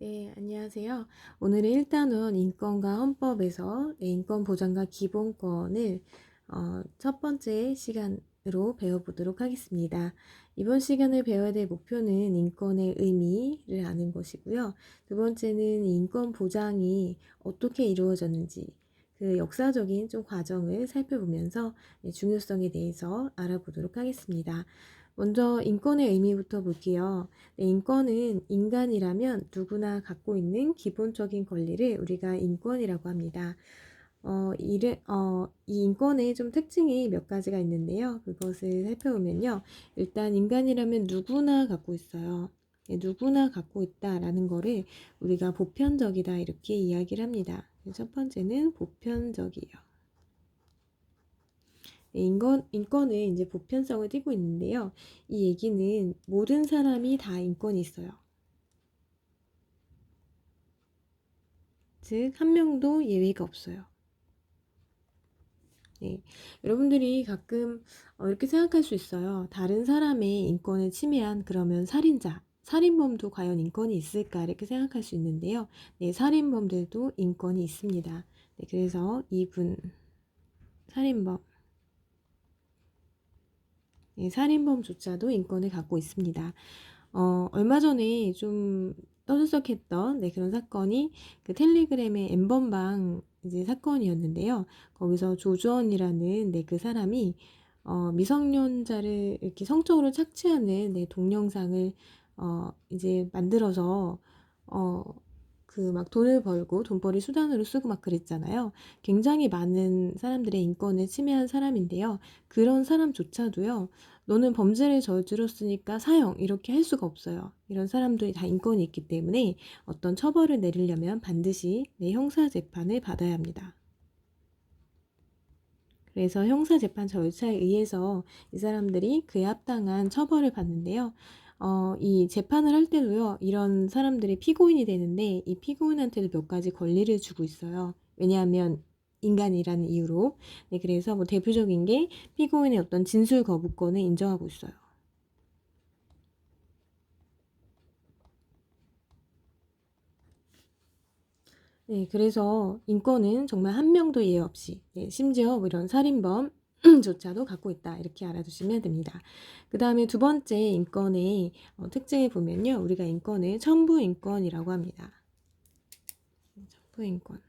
네, 안녕하세요. 오늘은 1단원 인권과 헌법에서 인권 보장과 기본권을 첫 번째 시간으로 배워보도록 하겠습니다. 이번 시간을 배워야 될 목표는 인권의 의미를 아는 것이고요. 두 번째는 인권 보장이 어떻게 이루어졌는지 그 역사적인 좀 과정을 살펴보면서 중요성에 대해서 알아보도록 하겠습니다. 먼저 인권의 의미부터 볼게요. 네, 인권은 인간이라면 누구나 갖고 있는 기본적인 권리를 우리가 인권이라고 합니다. 이 인권의 좀 특징이 몇 가지가 있는데요. 그것을 살펴보면요. 일단 인간이라면 누구나 갖고 있어요. 네, 누구나 갖고 있다라는 거를 우리가 보편적이다 이렇게 이야기를 합니다. 첫 번째는 보편적이에요. 네, 인권은 이제 보편성을 띠고 있는데요. 이 얘기는 모든 사람이 다 인권이 있어요. 즉, 한 명도 예외가 없어요. 네, 여러분들이 가끔 이렇게 생각할 수 있어요. 다른 사람의 인권을 침해한 그러면 살인자, 살인범도 과연 인권이 있을까 이렇게 생각할 수 있는데요. 네, 살인범들도 인권이 있습니다. 네, 그래서 이분 살인범, 네, 살인범조차도 인권을 갖고 있습니다. 얼마 전에 좀 떠들썩했던 그런 사건이 그 텔레그램의 엠번방 이제 사건이었는데요. 거기서 조주원이라는 그 사람이 미성년자를 이렇게 성적으로 착취하는 동영상을 이제 만들어서 그 막 돈을 벌고 돈벌이 수단으로 쓰고 막 그랬잖아요. 굉장히 많은 사람들의 인권을 침해한 사람인데요. 그런 사람조차도요. 너는 범죄를 저질렀으니까 사형 이렇게 할 수가 없어요. 이런 사람들이 다 인권이 있기 때문에 어떤 처벌을 내리려면 반드시 형사재판을 받아야 합니다. 그래서 형사재판 절차에 의해서 이 사람들이 그에 합당한 처벌을 받는데요. 이 재판을 할 때도요, 이런 사람들이 피고인이 되는데 이 피고인한테도 몇 가지 권리를 주고 있어요. 왜냐하면 인간이라는 이유로. 네, 그래서 뭐 대표적인 게 피고인의 어떤 진술 거부권을 인정하고 있어요. 네, 그래서 인권은 정말 한 명도 예외 없이, 심지어 뭐 이런 살인범 조차도 갖고 있다 이렇게 알아두시면 됩니다. 그 다음에 두 번째 인권의 특징을 보면요, 우리가 인권을 천부인권이라고 합니다. 천부인권.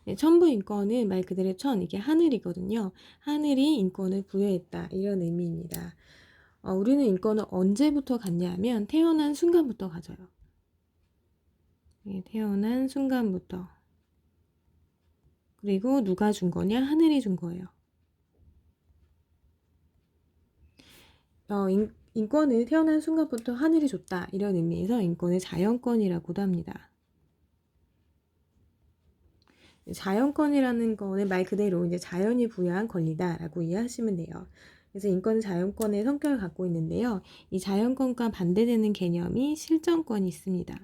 네, 천부인권은 말 그대로 이게 하늘이거든요. 하늘이 인권을 부여했다 이런 의미입니다. 우리는 인권을 언제부터 갖냐 하면 태어난 순간부터 가져요. 네, 태어난 순간부터. 그리고 누가 준 거냐? 하늘이 준 거예요. 인권을 태어난 순간부터 하늘이 줬다 이런 의미에서 인권을 자연권이라고도 합니다. 자연권이라는 거는 말 그대로 이제 자연이 부여한 권리다라고 이해하시면 돼요. 그래서 인권은 자연권의 성격을 갖고 있는데요. 이 자연권과 반대되는 개념이 실정권이 있습니다.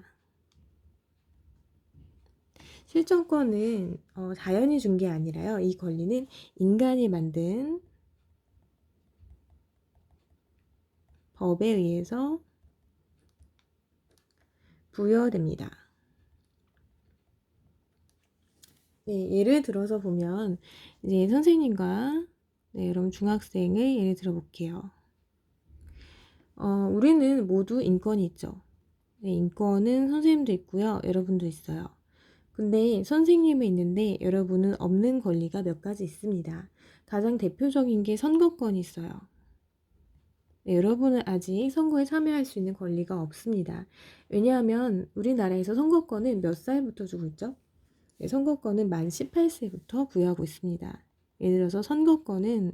실정권은 자연이 준 게 아니라요. 이 권리는 인간이 만든 법에 의해서 부여됩니다. 네, 예를 들어서 보면 이제 선생님과 여러분 중학생을 예를 들어 볼게요. 우리는 모두 인권이 있죠. 네, 인권은 선생님도 있고요. 여러분도 있어요. 근데 선생님은 있는데 여러분은 없는 권리가 몇 가지 있습니다. 가장 대표적인 게 선거권이 있어요. 네, 여러분은 아직 선거에 참여할 수 있는 권리가 없습니다. 왜냐하면 우리나라에서 선거권은 몇 살부터 주고 있죠? 네, 선거권은 만 18세부터 부여하고 있습니다. 예를 들어서 선거권은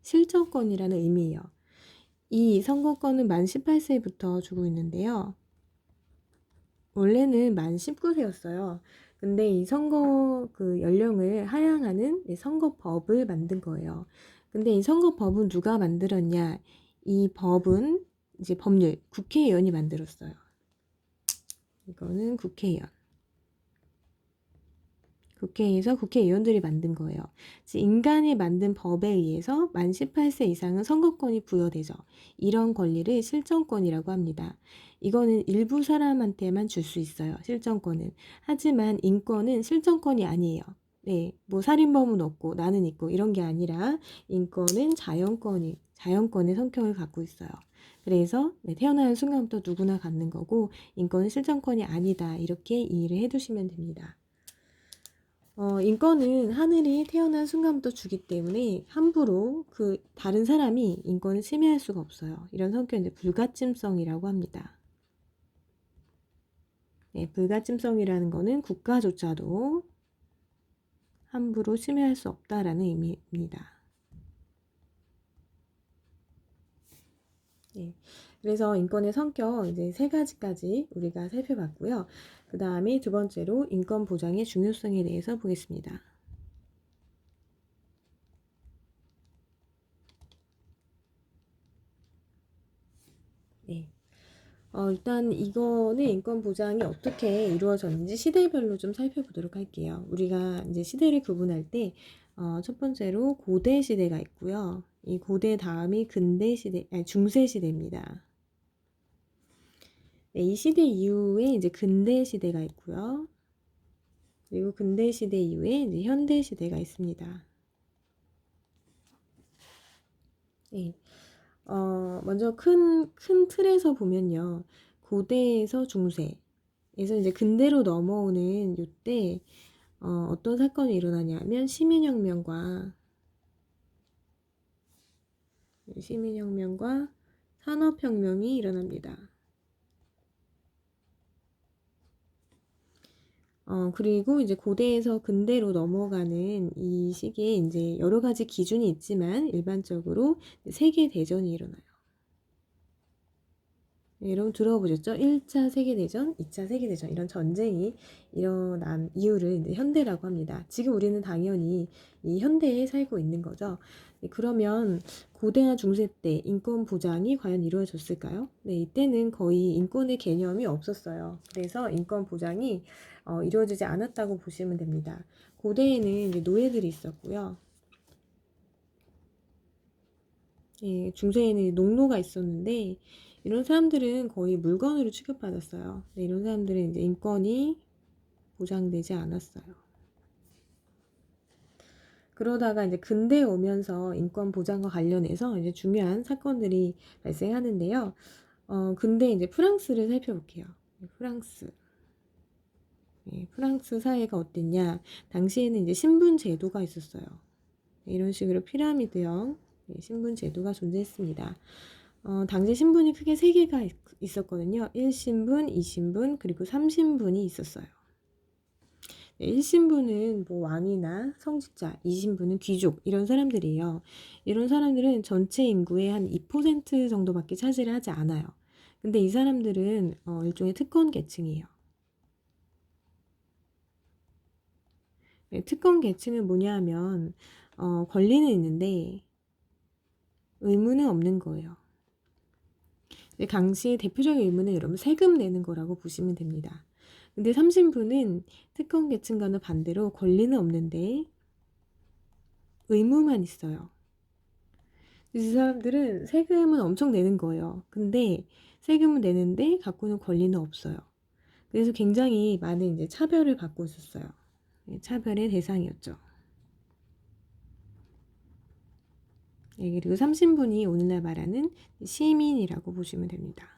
실정권이라는 의미예요. 이 선거권은 만 18세부터 주고 있는데요. 원래는 만 19세였어요. 근데 이 선거 그 연령을 하향하는 선거법을 만든 거예요. 근데 이 선거법은 누가 만들었냐? 이 법은 이제 법률, 국회의원이 만들었어요. 이거는 국회의원. 국회에서 국회의원들이 만든 거예요. 인간이 만든 법에 의해서 만 18세 이상은 선거권이 부여되죠. 이런 권리를 실정권이라고 합니다. 이거는 일부 사람한테만 줄 수 있어요. 실정권은. 하지만 인권은 실정권이 아니에요. 네, 뭐 살인범은 없고 나는 있고 이런 게 아니라 인권은 자연권의 성격을 갖고 있어요. 그래서 네, 태어나는 순간부터 누구나 갖는 거고 인권은 실정권이 아니다. 이렇게 이해를 해두시면 됩니다. 인권은 하늘이 태어난 순간부터 주기 때문에 함부로 다른 사람이 인권을 침해할 수가 없어요. 이런 성격은 이제 불가침성이라고 합니다. 네, 불가침성이라는 거는 국가조차도 함부로 침해할 수 없다라는 의미입니다. 네, 그래서 인권의 성격 이제 3가지까지 우리가 살펴봤고요. 그 다음에 두 번째로 인권 보장의 중요성에 대해서 보겠습니다. 네. 일단 이거는 인권 보장이 어떻게 이루어졌는지 시대별로 좀 살펴보도록 할게요. 우리가 이제 시대를 구분할 때, 첫 번째로 고대 시대가 있고요. 이 고대 다음이 근대 시대, 아니, 중세 시대입니다. 네, 이 시대 이후에 이제 근대 시대가 있고요. 그리고 근대 시대 이후에 이제 현대 시대가 있습니다. 네. 먼저 큰 틀에서 보면요. 고대에서 중세에서 이제 근대로 넘어오는 요때, 어떤 사건이 일어나냐면 시민혁명과 산업혁명이 일어납니다. 그리고 이제 고대에서 근대로 넘어가는 이 시기에 이제 여러 가지 기준이 있지만 일반적으로 세계대전이 일어나요. 네, 여러분 들어보셨죠? 1차 세계대전, 2차 세계대전 이런 전쟁이 일어난 이유를 이제 현대라고 합니다. 지금 우리는 당연히 이 현대에 살고 있는 거죠. 네, 그러면 고대나 중세 때 인권 보장이 과연 이루어졌을까요? 네, 이때는 거의 인권의 개념이 없었어요. 그래서 인권 보장이 이루어지지 않았다고 보시면 됩니다. 고대에는 이제 노예들이 있었고요. 예, 중세에는 농노가 있었는데 이런 사람들은 거의 물건으로 취급받았어요. 네, 이런 사람들은 이제 인권이 보장되지 않았어요. 그러다가 이제 근대에 오면서 인권 보장과 관련해서 이제 중요한 사건들이 발생하는데요. 근데 이제 프랑스를 살펴볼게요. 프랑스. 네, 프랑스 사회가 어땠냐? 당시에는 이제 신분 제도가 있었어요. 네, 이런 식으로 피라미드형 신분 제도가 존재했습니다. 당시 신분이 크게 3개가 있었거든요. 1신분, 2신분, 그리고 3신분이 있었어요. 1신분은 뭐 왕이나 성직자, 2신분은 귀족 이런 사람들이에요. 이런 사람들은 전체 인구의 한 2% 정도밖에 차지를 하지 않아요. 근데 이 사람들은 일종의 특권 계층이에요. 네, 특권 계층은 뭐냐 하면 권리는 있는데 의무는 없는 거예요. 당시의 대표적인 의무는 여러분 세금 내는 거라고 보시면 됩니다. 근데 3신분은 특권 계층과는 반대로 권리는 없는데 의무만 있어요. 이 사람들은 세금은 엄청 내는 거예요. 근데 세금은 내는데 갖고는 권리는 없어요. 그래서 굉장히 많은 이제 차별을 받고 있었어요. 차별의 대상이었죠. 그리고 3신분이 오늘날 말하는 시민이라고 보시면 됩니다.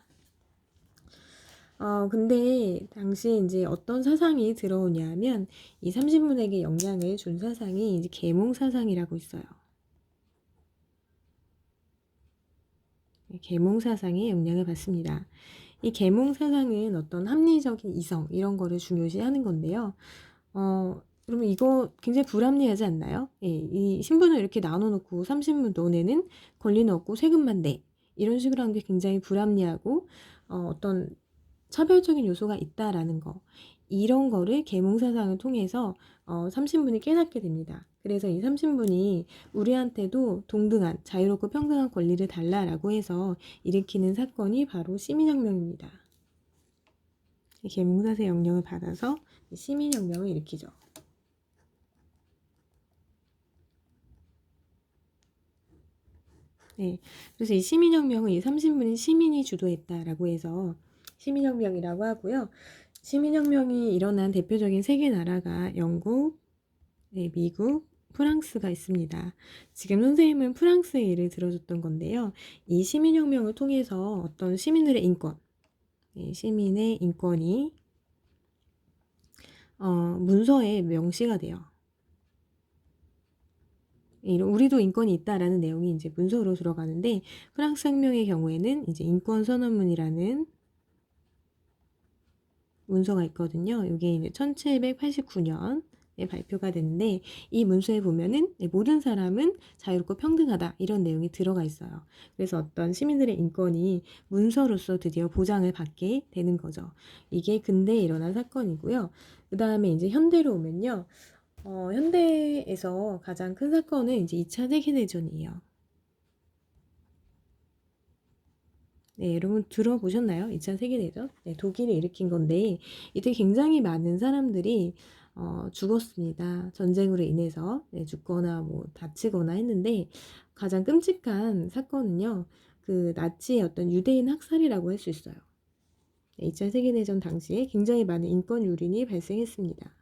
근데 당시에 이제 어떤 사상이 들어오냐면 이 30분에게 영향을 준 사상이 이제 계몽사상이라고 있어요. 계몽사상에 영향을 받습니다. 이 계몽사상은 어떤 합리적인 이성 이런 거를 중요시하는 건데요. 그러면 이거 굉장히 불합리하지 않나요? 이 신분을 이렇게 나눠놓고 30분 너네는 권리는 없고 세금만 내 이런 식으로 하는 게 굉장히 불합리하고 어떤 차별적인 요소가 있다라는 거 이런 거를 계몽사상을 통해서 30분이 깨닫게 됩니다. 그래서 이 30분이 우리한테도 동등한 자유롭고 평등한 권리를 달라라고 해서 일으키는 사건이 바로 시민혁명입니다. 계몽사상의 영향을 받아서 시민혁명을 일으키죠. 네. 그래서 이 시민혁명은 이 30문인 시민이 주도했다라고 해서 시민혁명이라고 하고요. 시민혁명이 일어난 대표적인 세계 나라가 영국, 네, 미국, 프랑스가 있습니다. 지금 선생님은 프랑스의 예를 들어줬던 건데요. 이 시민혁명을 통해서 어떤 시민들의 인권, 네, 시민의 인권이 문서에 명시가 돼요. 우리도 인권이 있다라는 내용이 이제 문서로 들어가는데 프랑스 혁명의 경우에는 이제 인권 선언문이라는 문서가 있거든요. 이게 이제 1789년에 발표가 됐는데 이 문서에 보면은 모든 사람은 자유롭고 평등하다 이런 내용이 들어가 있어요. 그래서 어떤 시민들의 인권이 문서로서 드디어 보장을 받게 되는 거죠. 이게 근대에 일어난 사건이고요. 그 다음에 이제 현대로 오면요. 현대에서 가장 큰 사건은 이제 2차 세계대전이에요. 네, 여러분 들어보셨나요? 2차 세계대전? 네, 독일이 일으킨 건데 이때 굉장히 많은 사람들이 죽었습니다. 전쟁으로 인해서 죽거나 뭐 다치거나 했는데 가장 끔찍한 사건은요. 그 나치의 어떤 유대인 학살이라고 할 수 있어요. 네, 2차 세계대전 당시에 굉장히 많은 인권 유린이 발생했습니다.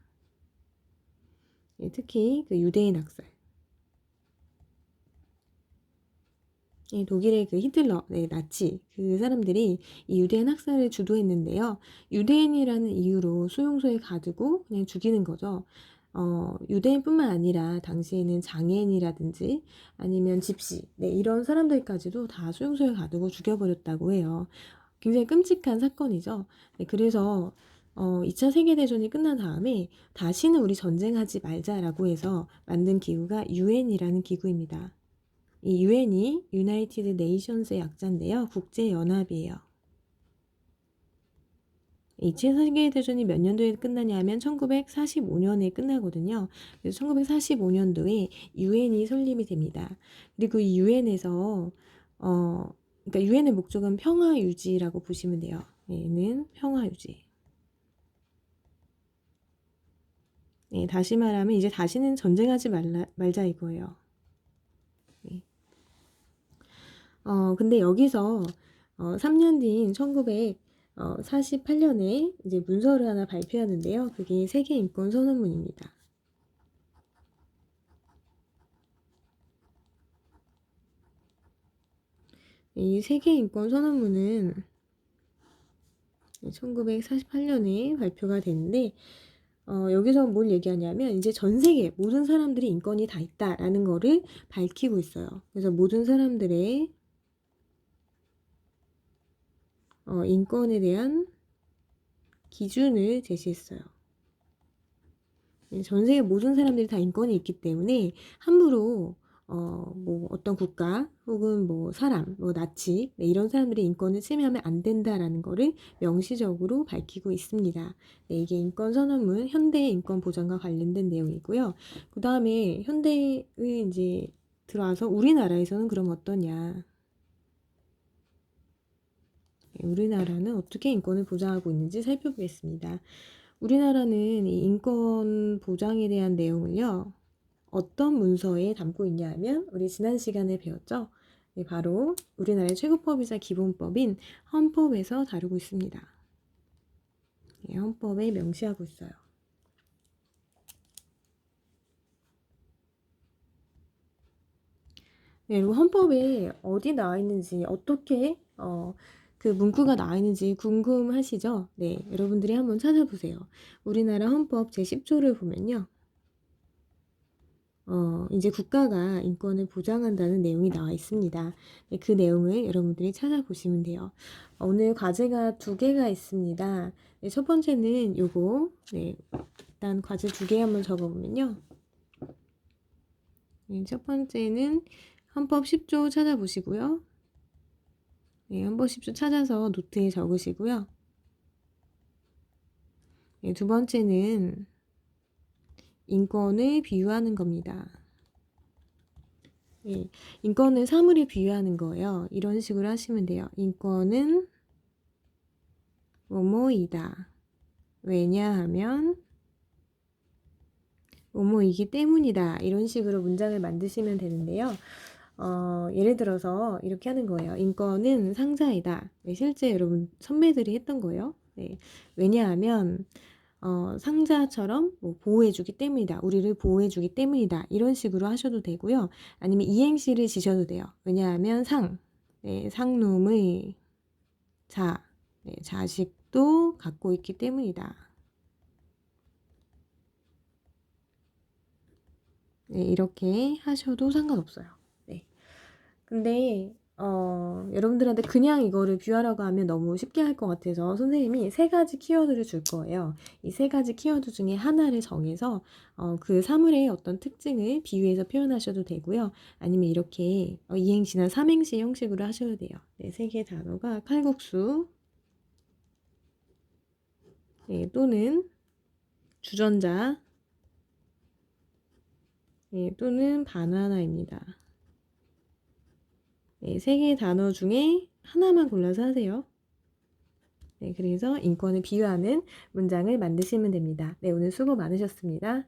네, 특히 그 유대인 학살. 독일의 그 히틀러, 네, 나치, 그 사람들이 이 유대인 학살을 주도했는데요. 유대인이라는 이유로 수용소에 가두고 그냥 죽이는 거죠. 유대인뿐만 아니라 당시에는 장애인이라든지 아니면 집시, 네, 이런 사람들까지도 다 수용소에 가두고 죽여버렸다고 해요. 굉장히 끔찍한 사건이죠. 네, 그래서 2차 세계대전이 끝난 다음에 다시는 우리 전쟁하지 말자라고 해서 만든 기구가 유엔이라는 기구입니다. 이 유엔이 유나이티드 네이션스의 약자인데요. 국제연합이에요. 2차 세계대전이 몇 년도에 끝나냐면 1945년에 끝나거든요. 그래서 1945년도에 유엔이 설립이 됩니다. 그리고 이 유엔에서 그러니까 유엔의 목적은 평화 유지라고 보시면 돼요. 얘는 평화 유지. 네, 다시 말하면 이제 다시는 전쟁하지 말자 이거예요. 네. 근데 여기서 3년 뒤인 1948년에 이제 문서를 하나 발표하는데요. 그게 세계인권선언문입니다. 이 세계인권선언문은 1948년에 발표가 됐는데 여기서 뭘 얘기하냐면 이제 전 세계 모든 사람들이 인권이 다 있다라는 거를 밝히고 있어요. 그래서 모든 사람들의 인권에 대한 기준을 제시했어요. 전 세계 모든 사람들이 다 인권이 있기 때문에 함부로 뭐 어떤 국가 혹은 뭐 사람, 뭐 나치 이런 사람들의 인권을 침해하면 안 된다라는 거를 명시적으로 밝히고 있습니다. 네, 이게 인권선언문 현대의 인권 보장과 관련된 내용이고요. 그 다음에 현대의 이제 들어와서 우리나라에서는 그럼 어떠냐? 우리나라는 어떻게 인권을 보장하고 있는지 살펴보겠습니다. 우리나라는 이 인권 보장에 대한 내용을요, 어떤 문서에 담고 있냐 하면, 우리 지난 시간에 배웠죠? 네, 바로 우리나라의 최고법이자 기본법인 헌법에서 다루고 있습니다. 네, 헌법에 명시하고 있어요. 네, 그리고 헌법에 어디 나와 있는지, 어떻게, 그 문구가 나와 있는지 궁금하시죠? 네, 여러분들이 한번 찾아보세요. 우리나라 헌법 제10조를 보면요. 이제 국가가 인권을 보장한다는 내용이 나와 있습니다. 네, 그 내용을 여러분들이 찾아보시면 돼요. 오늘 과제가 2개가 있습니다. 네, 첫 번째는 요거, 네, 일단 과제 2개 한번 적어보면요. 네, 첫 번째는 헌법 10조 찾아보시고요. 네, 헌법 10조 찾아서 노트에 적으시고요. 네, 두 번째는 인권을 비유하는 겁니다. 예, 인권은 사물에 비유하는 거예요. 이런 식으로 하시면 돼요. 인권은 뭐뭐이다. 왜냐하면 뭐뭐이기 때문이다. 이런 식으로 문장을 만드시면 되는데요. 예를 들어서 이렇게 하는 거예요. 인권은 상자이다. 네, 실제 여러분 선배들이 했던 거예요. 네, 왜냐하면 상자처럼 뭐 보호해주기 때문이다. 우리를 보호해주기 때문이다. 이런 식으로 하셔도 되고요. 아니면 이행시를 지셔도 돼요. 왜냐하면 네, 상놈의 네, 자식도 갖고 있기 때문이다. 네, 이렇게 하셔도 상관없어요. 네. 근데 여러분들한테 그냥 이거를 비유하라고 하면 너무 쉽게 할 것 같아서 선생님이 3가지 키워드를 줄 거예요. 이 3가지 키워드 중에 하나를 정해서 그 사물의 어떤 특징을 비유해서 표현하셔도 되고요. 아니면 이렇게 이행시나 삼행시 형식으로 하셔도 돼요. 네, 3개의 단어가 칼국수, 네, 또는 주전자, 네, 또는 바나나입니다. 네, 3개의 단어 중에 하나만 골라서 하세요. 네, 그래서 인권을 비유하는 문장을 만드시면 됩니다. 네, 오늘 수고 많으셨습니다.